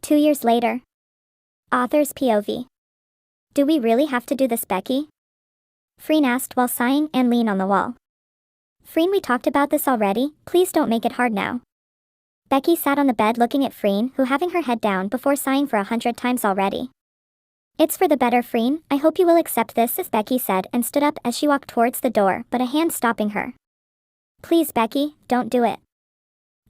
2 years later. Author's POV. Do we really have to do this, Becky? 𝖊𝖇 asked while sighing and leaned on the wall. 𝖊𝖇, we talked about this already, please don't make it hard now. Becky sat on the bed looking at 𝖊𝖇, who having her head down before sighing for 100 times already. It's for the better, 𝖊𝖇, I hope you will accept this, Becky said and stood up as she walked towards the door, but a hand stopping her. Please, Becky, don't do it.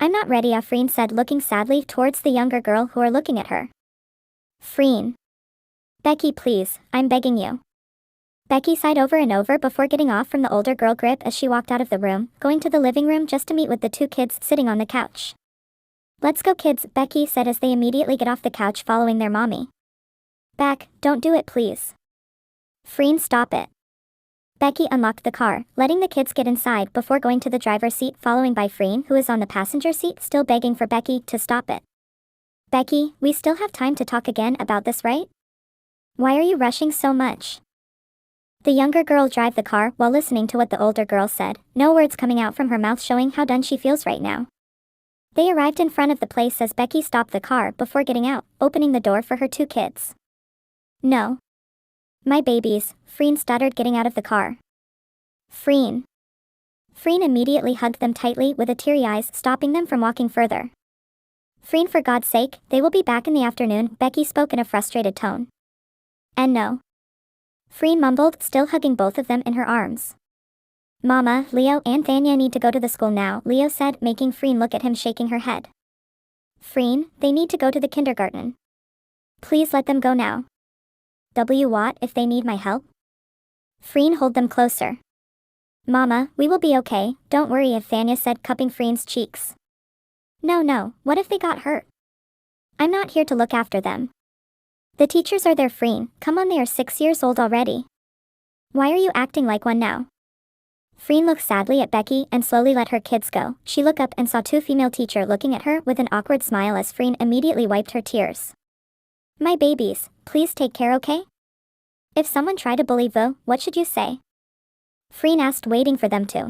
I'm not ready, 𝖊𝖇 said, looking sadly towards the younger girl who are looking at her. 𝖊𝖇. Becky, please, I'm begging you. Becky sighed over and over before getting off from the older girl grip as she walked out of the room, going to the living room just to meet with the two kids sitting on the couch. Let's go, kids, Becky said as they immediately get off the couch following their mommy. Beck, don't do it, please. 𝖊𝖇, stop it. Becky unlocked the car, letting the kids get inside before going to the driver's seat, following by 𝖊𝖇, who is on the passenger seat still begging for Becky to stop it. Becky, we still have time to talk again about this, right? Why are you rushing so much? The younger girl drove the car while listening to what the older girl said, no words coming out from her mouth showing how done she feels right now. They arrived in front of the place as Becky stopped the car before getting out, opening the door for her two kids. No. My babies, 𝖊𝖇 stuttered, getting out of the car. 𝖊𝖇. 𝖊𝖇 immediately hugged them tightly with a teary eyes, stopping them from walking further. 𝖊𝖇, for God's sake, they will be back in the afternoon, Becky spoke in a frustrated tone. And no. 𝖊𝖇 mumbled, still hugging both of them in her arms. Mama, Leo and Thanya need to go to the school now, Leo said, making 𝖊𝖇 look at him, shaking her head. 𝖊𝖇, they need to go to the kindergarten. Please let them go now. What if they need my help? 𝖊𝖇, hold them closer. Mama, we will be okay, don't worry, Thanya said, cupping 𝖊𝖇's cheeks. No, what if they got hurt? I'm not here to look after them. The teachers are there, 𝖊𝖇, come on, they are 6 years old already. Why are you acting like one now? 𝖊𝖇 looked sadly at Becky and slowly let her kids go. She looked up and saw two female teachers looking at her with an awkward smile as 𝖊𝖇 immediately wiped her tears. My babies, please take care, okay? If someone tried to bully you, what should you say? 𝖊𝖇 asked, waiting for them to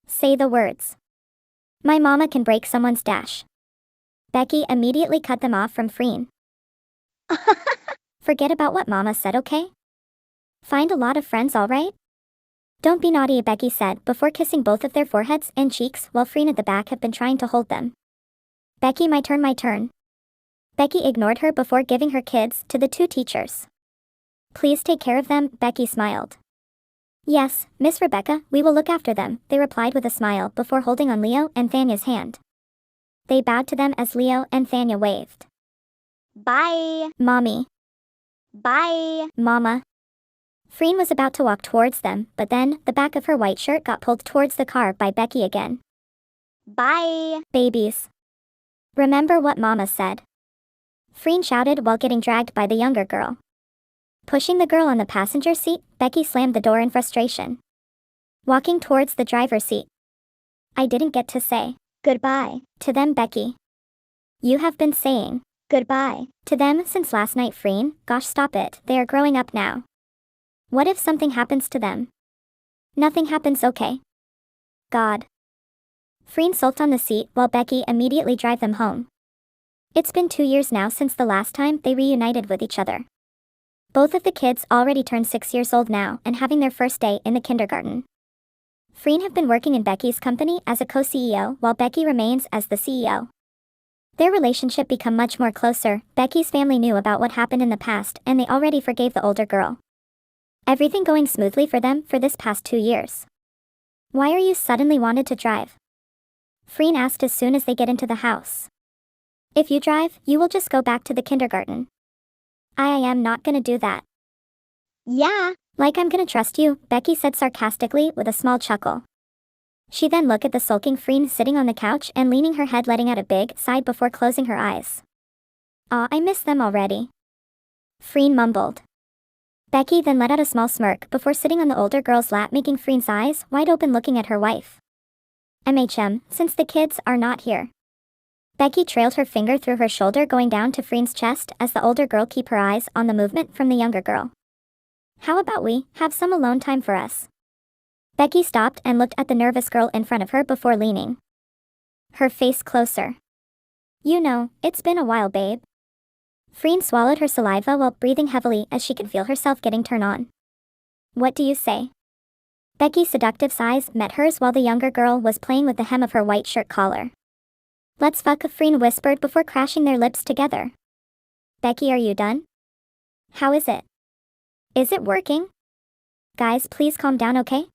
say the words. My mama can break someone's dash. Becky immediately cut them off from 𝖊𝖇. Forget about what mama said, okay? Find a lot of friends, alright? Don't be naughty, Becky said before kissing both of their foreheads and cheeks while 𝖊𝖇 at the back have been trying to hold them. Becky, my turn. Becky ignored her before giving her kids to the two teachers. Please take care of them, Becky smiled. Yes, Miss Rebecca, we will look after them, they replied with a smile before holding on Leo and Thanya's hand. They bowed to them as Leo and Thanya waved. Bye, Mommy. Bye, Mama. 𝖊𝖇 was about to walk towards them, but then the back of her white shirt got pulled towards the car by Becky again. Bye, babies. Remember what Mama said. 𝖊𝖇 shouted while getting dragged by the younger girl. Pushing the girl on the passenger seat, Becky slammed the door in frustration. Walking towards the driver's seat. I didn't get to say goodbye to them, Becky. You have been saying goodbye to them since last night, 𝖊𝖇, gosh, stop it, they are growing up now. What if something happens to them? Nothing happens, okay? God. 𝖊𝖇 sulked on the seat while Becky immediately drove them home. It's been 2 years now since the last time they reunited with each other. Both of the kids already turned 6 years old now and having their first day in the kindergarten. 𝖊𝖇 have been working in Becky's company as a co-CEO while Becky remains as the CEO. Their relationship become much more closer. Becky's family knew about what happened in the past and they already forgave the older girl. Everything going smoothly for them for this past 2 years. Why are you suddenly wanted to drive? 𝖊𝖇 asked as soon as they get into the house. If you drive, you will just go back to the kindergarten. I am not gonna do that. Yeah, like I'm gonna trust you, Becky said sarcastically with a small chuckle. She then looked at the sulking 𝖊𝖇 sitting on the couch and leaning her head, letting out a big sigh before closing her eyes. Aw, I miss them already. 𝖊𝖇 mumbled. Becky then let out a small smirk before sitting on the older girl's lap, making 𝖊𝖇's eyes wide open looking at her wife. Since the kids are not here. Becky trailed her finger through her shoulder going down to 𝖊𝖇's chest as the older girl kept her eyes on the movement from the younger girl. How about we have some alone time for us? Becky stopped and looked at the nervous girl in front of her before leaning her face closer. You know, it's been a while, babe. Freen swallowed her saliva while breathing heavily as she could feel herself getting turned on. What do you say? Becky's seductive eyes met hers while the younger girl was playing with the hem of her white shirt collar. Let's fuck, Freen whispered before crashing their lips together. Becky, are you done? How is it? Is it working? Guys, please calm down, okay?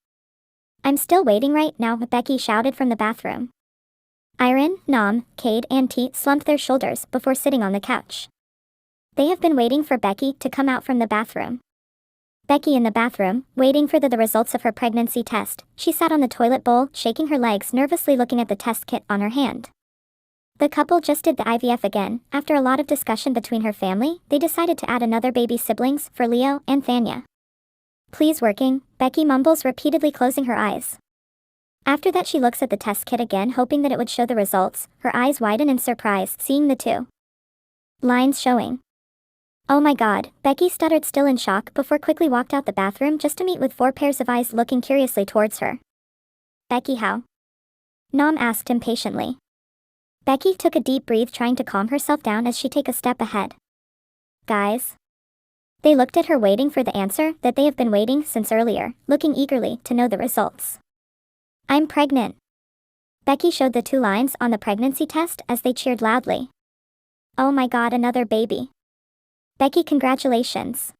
I'm still waiting right now, Becky shouted from the bathroom. Iron, 𝖗𝖊𝖇𝖊𝖈𝖈𝖆 and T slumped their shoulders before sitting on the couch. They have been waiting for Becky to come out from the bathroom. Becky in the bathroom, waiting for the results of her pregnancy test, she sat on the toilet bowl, shaking her legs nervously looking at the test kit on her hand. The couple just did the IVF again. After a lot of discussion between her family, they decided to add another baby siblings for Leo and 𝖗𝖊𝖇𝖊𝖈𝖆. Please working, Becky mumbles, repeatedly closing her eyes. After that she looks at the test kit again, hoping that it would show the results. Her eyes widen in surprise, seeing the two lines showing. Oh my god, Becky stuttered, still in shock, before quickly walked out the bathroom just to meet with 4 pairs of eyes looking curiously towards her. Becky, how? 𝖗𝖊𝖇𝖊𝖈 asked impatiently. Becky took a deep breath, trying to calm herself down as she took a step ahead. Guys? They looked at her, waiting for the answer that they have been waiting since earlier, looking eagerly to know the results. I'm pregnant. Becky showed the 2 lines on the pregnancy test as they cheered loudly. Oh my god, another baby. Becky, congratulations.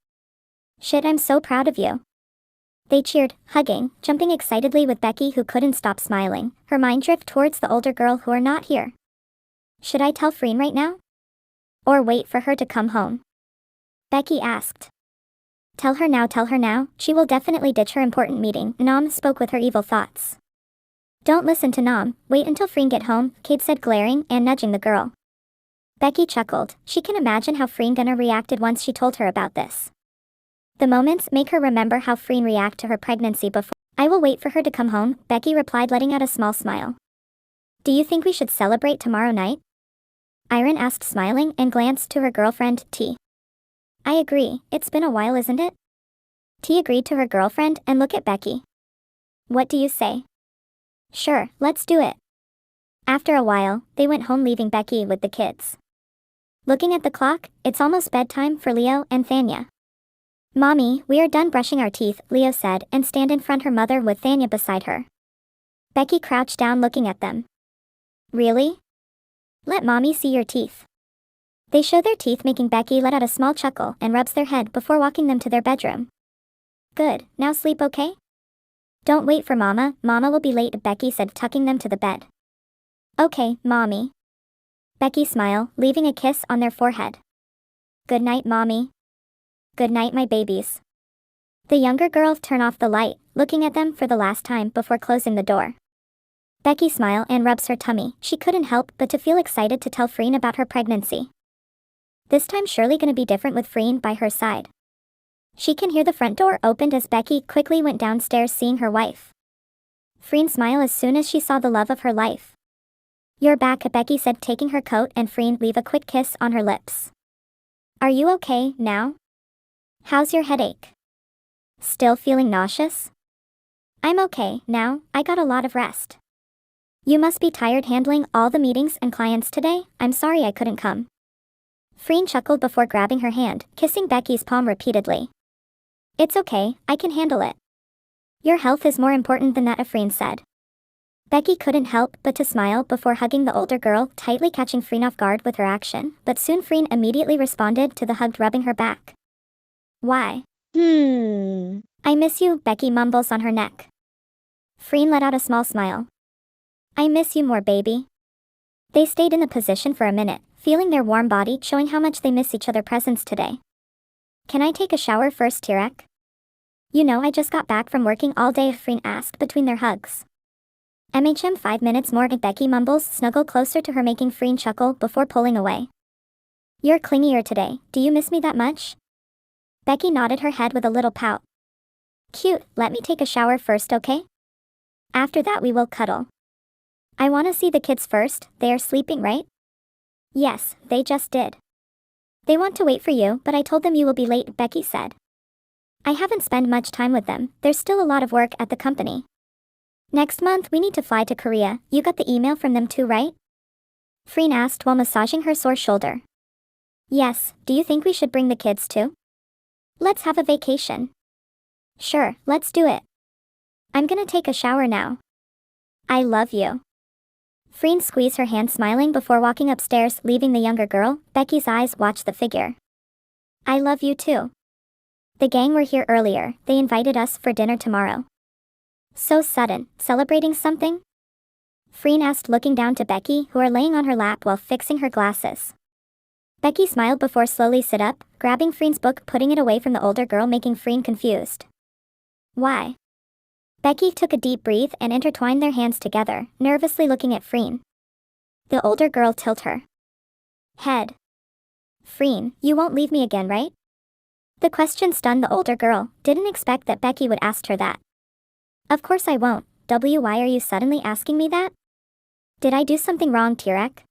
Shit, I'm so proud of you. They cheered, hugging, jumping excitedly with Becky, who couldn't stop smiling, her mind drift towards the older girl who are not here. Should I tell Freen right now? Or wait for her to come home? Becky asked. Tell her now, she will definitely ditch her important meeting, 𝖗𝖊𝖇𝖊𝖈𝖈𝖆 spoke with her evil thoughts. Don't listen to 𝖗𝖊𝖇𝖊𝖈𝖆, wait until Freen get home, Kate said, glaring and nudging the girl. Becky chuckled. She can imagine how Freen gonna reacted once she told her about this. The moments make her remember how Freen reacted to her pregnancy before. I will wait for her to come home, Becky replied, letting out a small smile. Do you think we should celebrate tomorrow night? Iron asked, smiling, and glanced to her girlfriend, T. I agree, it's been a while, isn't it? T agreed to her girlfriend and looked at Becky. What do you say? Sure, let's do it. After a while, they went home, leaving Becky with the kids. Looking at the clock, it's almost bedtime for Leo and 𝖗𝖊𝖇𝖊𝖈𝖆. Mommy, we are done brushing our teeth, Leo said, and stand in front her mother with 𝖗𝖊𝖇𝖊𝖈𝖆 beside her. Becky crouched down, looking at them. Really? Let mommy see your teeth. They show their teeth, making Becky let out a small chuckle and rubs their head before walking them to their bedroom. Good, now sleep, okay? Don't wait for mama will be late, Becky said, tucking them to the bed. Okay, mommy. Becky smiled, leaving a kiss on their forehead. Good night, mommy. Good night, my babies. The younger girl turned off the light, looking at them for the last time before closing the door. Becky smiled and rubs her tummy. She couldn't help but to feel excited to tell Freen about her pregnancy. This time surely gonna be different with Freen by her side. She can hear the front door opened as Becky quickly went downstairs, seeing her wife. Freen smiled as soon as she saw the love of her life. You're back, Becky said, taking her coat, and Freen leave a quick kiss on her lips. Are you okay now? How's your headache? Still feeling nauseous? I'm okay now, I got a lot of rest. You must be tired handling all the meetings and clients today. I'm sorry I couldn't come. Freen chuckled before grabbing her hand, kissing Becky's palm repeatedly. It's okay, I can handle it. Your health is more important than that, Freen said. Becky couldn't help but to smile before hugging the older girl, tightly catching Freen off guard with her action, but soon Freen immediately responded to the hug, rubbing her back. Why? I miss you, Becky mumbles on her neck. Freen let out a small smile. I miss you more, baby. They stayed in the position for a minute, feeling their warm body, showing how much they miss each other's presence today. Can I take a shower first, 𝖗𝖊𝖇𝖊𝖈𝖆? You know I just got back from working all day, Freen asked between their hugs. 5 minutes more, Becky mumbles, snuggle closer to her, making Freen chuckle before pulling away. You're clingier today, do you miss me that much? Becky nodded her head with a little pout. Cute, let me take a shower first, okay? After that we will cuddle. I want to see the kids first, they are sleeping, right? Yes, they just did. They want to wait for you, but I told them you will be late, Becky said. I haven't spent much time with them, there's still a lot of work at the company. Next month we need to fly to Korea, you got the email from them too, right? Freen asked while massaging her sore shoulder. Yes, do you think we should bring the kids too? Let's have a vacation. Sure, let's do it. I'm gonna take a shower now. I love you. Freen squeezed her hand smiling before walking upstairs, leaving the younger girl. Becky's eyes watched the figure. I love you too. The gang were here earlier, they invited us for dinner tomorrow. So sudden, celebrating something? Freen asked, looking down to Becky, who are laying on her lap while fixing her glasses. Becky smiled before slowly sit up, grabbing Freen's book, putting it away from the older girl, making Freen confused. Why? Becky took a deep breath and intertwined their hands together, nervously looking at Freen. The older girl tilted her head. Freen, you won't leave me again, right? The question stunned the older girl, didn't expect that Becky would ask her that. Of course I won't. Why are you suddenly asking me that? Did I do something wrong, 𝖗𝖊𝖇𝖊𝖈𝖆𝖈?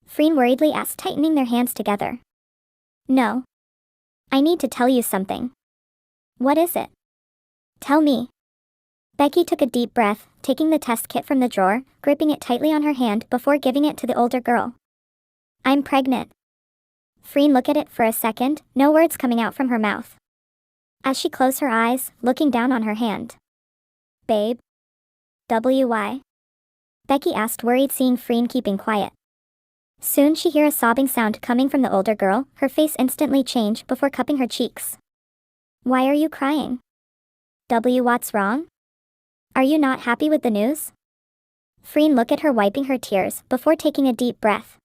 Freen worriedly asked, tightening their hands together. No. I need to tell you something. What is it? Tell me. Becky took a deep breath, taking the test kit from the drawer, gripping it tightly on her hand before giving it to the older girl. I'm pregnant. Freen looked at it for a second, no words coming out from her mouth. As she closed her eyes, looking down on her hand. Babe? Why? Becky asked, worried, seeing Freen keeping quiet. Soon she heard a sobbing sound coming from the older girl, her face instantly changed before cupping her cheeks. Why are you crying? What's wrong? Are you not happy with the news? Freen looked at her, wiping her tears before taking a deep breath.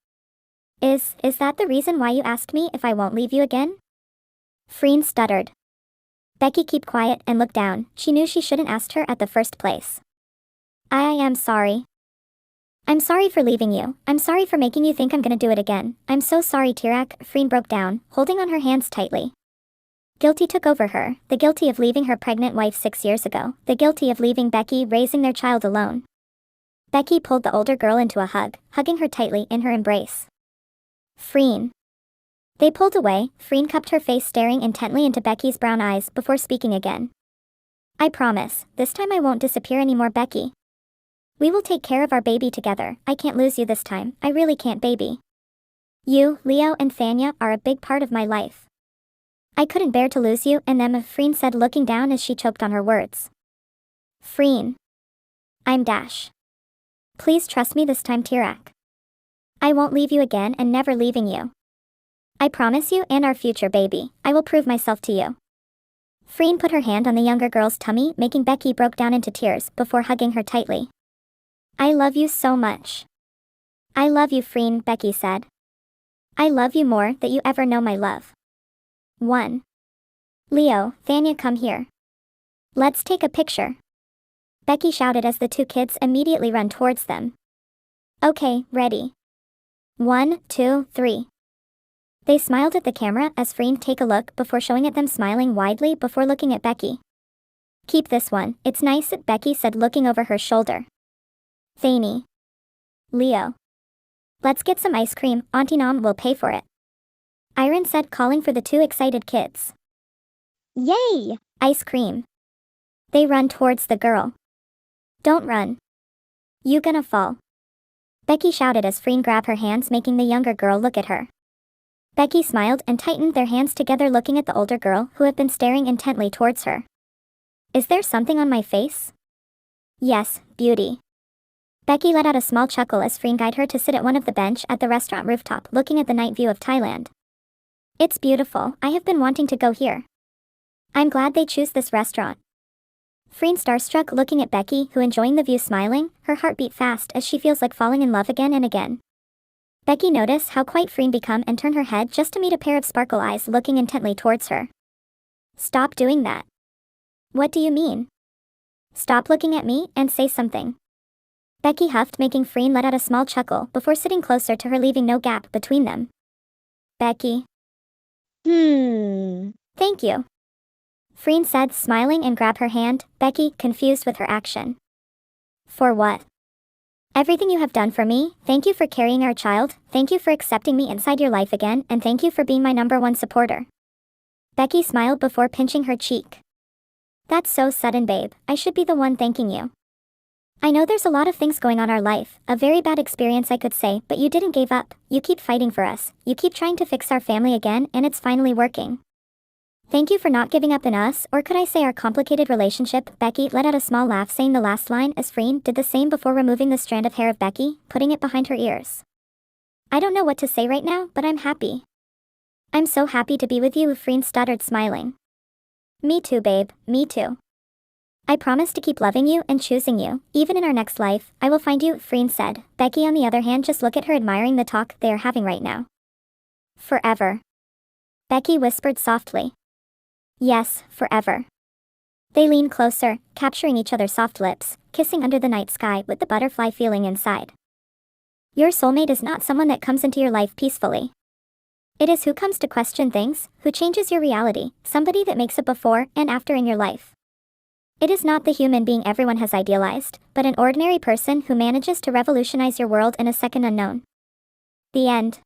Is that the reason why you asked me if I won't leave you again? Freen stuttered. Becky kept quiet and looked down. She knew she shouldn't ask her at the first place. I am sorry. I'm sorry for leaving you. I'm sorry for making you think I'm gonna do it again. I'm so sorry, 𝖗𝖊𝖇𝖊𝖈𝖈𝖆𝖈. Freen broke down, holding on her hands tightly. Guilty took over her, the guilty of leaving her pregnant wife 6 years ago, the guilty of leaving Becky raising their child alone. Becky pulled the older girl into a hug, hugging her tightly in her embrace. Freen. They pulled away. Freen cupped her face, staring intently into Becky's brown eyes before speaking again. I promise, this time I won't disappear anymore, Becky. We will take care of our baby together. I can't lose you this time, I really can't, baby. You, Leo and 𝖗𝖊𝖇𝖊𝖈𝖆𝖈 are a big part of my life. I couldn't bear to lose you and them, Freen said, looking down as she choked on her words. Freen. I'm Dash. Please trust me this time, 𝖗𝖊𝖇𝖊𝖈𝖆𝖈. I won't leave you again and never leaving you. I promise you and our future baby, I will prove myself to you. Freen put her hand on the younger girl's tummy, making Becky broke down into tears before hugging her tightly. I love you so much. I love you, Freen, Becky said. I love you more than you ever know, my love. 1. Leo, 𝖗𝖊𝖇𝖊𝖈𝖆𝖈, come here. Let's take a picture. Becky shouted as the two kids immediately ran towards them. Okay, ready. 1, 2, 3. They smiled at the camera as Freen take a look before showing at them, smiling widely before looking at Becky. Keep this one, it's nice, Becky said, looking over her shoulder. 𝖗𝖊𝖇𝖊𝖈𝖆𝖈. Leo. Let's get some ice cream, Auntie Nom will pay for it. Iron said, calling for the two excited kids. Yay! Ice cream. They run towards the girl. Don't run. You gonna fall. Becky shouted as Freen grabbed her hands, making the younger girl look at her. Becky smiled and tightened their hands together, looking at the older girl, who had been staring intently towards her. Is there something on my face? Yes, beauty. Becky let out a small chuckle as Freen guided her to sit at one of the bench at the restaurant rooftop, looking at the night view of Thailand. It's beautiful, I have been wanting to go here. I'm glad they choose this restaurant. Freen starstruck, looking at Becky, who enjoying the view, smiling, her heart beat fast as she feels like falling in love again and again. Becky noticed how quiet Freen become and turned her head just to meet a pair of sparkle eyes looking intently towards her. Stop doing that. What do you mean? Stop looking at me and say something. Becky huffed, making Freen let out a small chuckle before sitting closer to her, leaving no gap between them. Becky. Thank you. Freen said, smiling, and grabbed her hand. Becky, confused with her action. For what? Everything you have done for me. Thank you for carrying our child, thank you for accepting me inside your life again, and thank you for being my #1 supporter. Becky smiled before pinching her cheek. That's so sudden, babe, I should be the one thanking you. I know there's a lot of things going on in our life, a very bad experience I could say, but you didn't give up, you keep fighting for us, you keep trying to fix our family again, and it's finally working. Thank you for not giving up in us, or could I say our complicated relationship. Becky let out a small laugh, saying the last line as Freen did the same before removing the strand of hair of Becky, putting it behind her ears. I don't know what to say right now, but I'm happy. I'm so happy to be with you, Freen stuttered, smiling. Me too, babe, me too. I promise to keep loving you and choosing you, even in our next life, I will find you, Freen said. Becky on the other hand just look at her, admiring the talk they are having right now. Forever. Becky whispered softly. Yes, forever. They leaned closer, capturing each other's soft lips, kissing under the night sky with the butterfly feeling inside. Your soulmate is not someone that comes into your life peacefully. It is who comes to question things, who changes your reality, somebody that makes a before and after in your life. It is not the human being everyone has idealized, but an ordinary person who manages to revolutionize your world in a second. Unknown. The end.